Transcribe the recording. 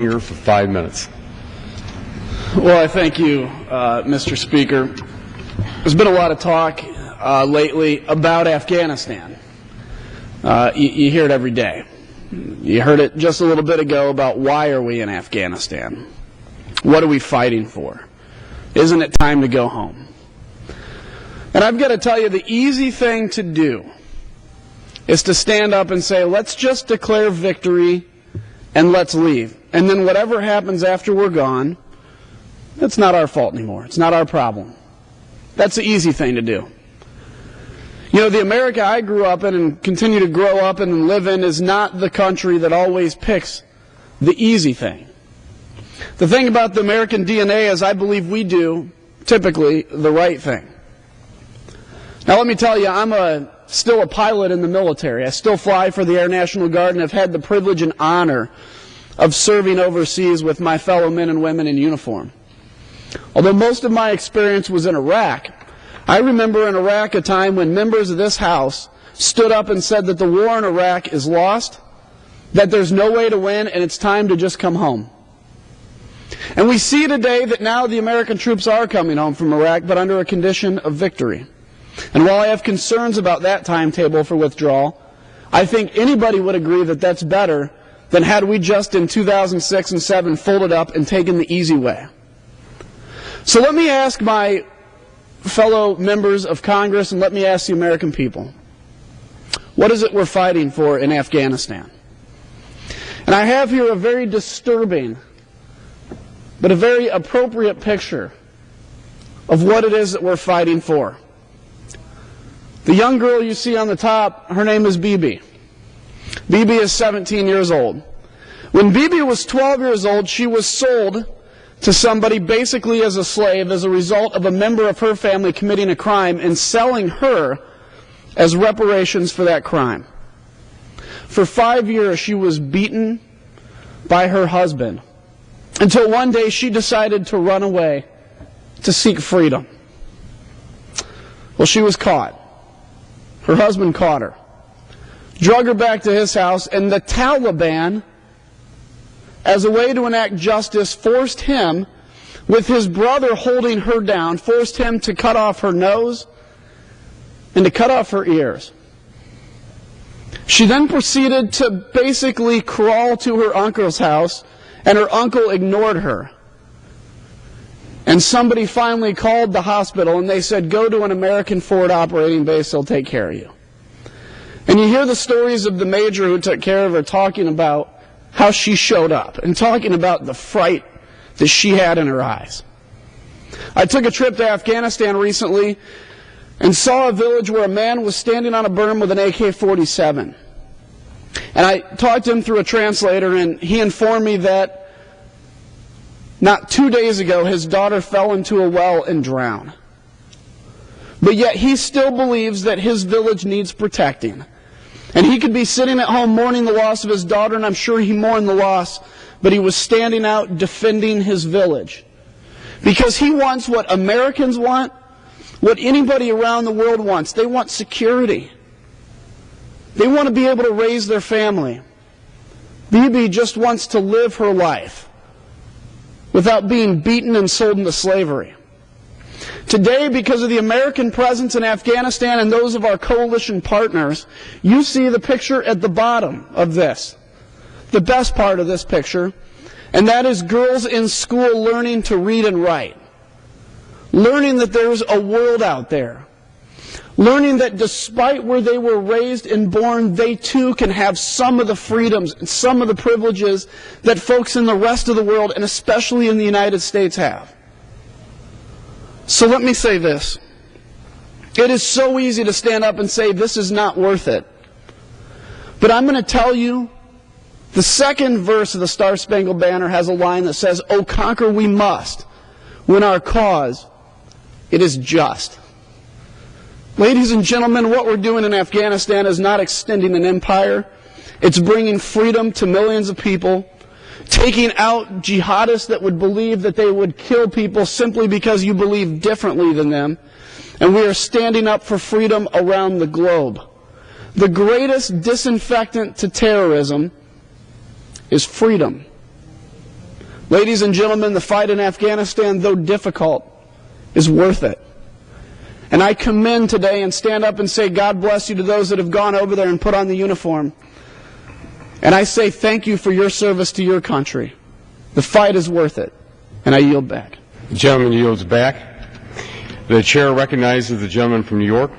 Here for 5 minutes. Well, I thank you, Mr. Speaker. There's been a lot of talk lately about Afghanistan. You hear it every day. You heard it just a little bit ago about why are we in Afghanistan? What are we fighting for? Isn't it time to go home? And I've got to tell you, the easy thing to do is to stand up and say, let's just declare victory and let's leave. And then whatever happens after we're gone, it's not our fault anymore. It's not our problem. That's the easy thing to do. You know, the America I grew up in and continue to grow up in and live in is not the country that always picks the easy thing. The thing about the American DNA is I believe we do, typically, the right thing. Now let me tell you, I'm still a pilot in the military. I still fly for the Air National Guard and have had the privilege and honor of serving overseas with my fellow men and women in uniform. Although most of my experience was in Iraq, I remember in Iraq a time when members of this House stood up and said that the war in Iraq is lost, that there's no way to win, and it's time to just come home. And we see today that now the American troops are coming home from Iraq, but under a condition of victory. And while I have concerns about that timetable for withdrawal, I think anybody would agree that that's better than had we just in 2006 and 2007 folded up and taken the easy way. So let me ask my fellow members of Congress and let me ask the American people, what is it we're fighting for in Afghanistan? And I have here a very disturbing but a very appropriate picture of what it is that we're fighting for. The young girl you see on the top, her name is Bibi. Bibi is 17 years old. When Bibi was 12 years old, she was sold to somebody basically as a slave as a result of a member of her family committing a crime and selling her as reparations for that crime. For 5 years, she was beaten by her husband until one day she decided to run away to seek freedom. Well, she was caught. Her husband caught her, drug her back to his house, and the Taliban, as a way to enact justice, forced him, with his brother holding her down, forced him to cut off her nose and to cut off her ears. She then proceeded to basically crawl to her uncle's house, and her uncle ignored her. And somebody finally called the hospital, and they said, go to an American forward operating base, they'll take care of you. And you hear the stories of the major who took care of her talking about how she showed up and talking about the fright that she had in her eyes. I took a trip to Afghanistan recently and saw a village where a man was standing on a berm with an AK-47. And I talked to him through a translator, and he informed me that not 2 days ago his daughter fell into a well and drowned. But yet he still believes that his village needs protecting. And he could be sitting at home mourning the loss of his daughter, and I'm sure he mourned the loss, but he was standing out defending his village. Because he wants what Americans want, what anybody around the world wants. They want security. They want to be able to raise their family. Bibi just wants to live her life without being beaten and sold into slavery. Today, because of the American presence in Afghanistan and those of our coalition partners, you see the picture at the bottom of this, the best part of this picture, and that is girls in school learning to read and write, learning that there's a world out there, learning that despite where they were raised and born, they too can have some of the freedoms and some of the privileges that folks in the rest of the world, and especially in the United States, have. So let me say this. It is so easy to stand up and say this is not worth it. But I'm going to tell you, the second verse of the Star-Spangled Banner has a line that says, "Oh, conquer we must, when our cause, it is just." Ladies and gentlemen, what we're doing in Afghanistan is not extending an empire. It's bringing freedom to millions of people, taking out jihadists that would believe that they would kill people simply because you believe differently than them. And we are standing up for freedom around the globe. The greatest disinfectant to terrorism is freedom. Ladies and gentlemen, the fight in Afghanistan, though difficult, is worth it. And I commend today and stand up and say God bless you to those that have gone over there and put on the uniform. And I say thank you for your service to your country. The fight is worth it. And I yield back. The gentleman yields back. The chair recognizes the gentleman from New York.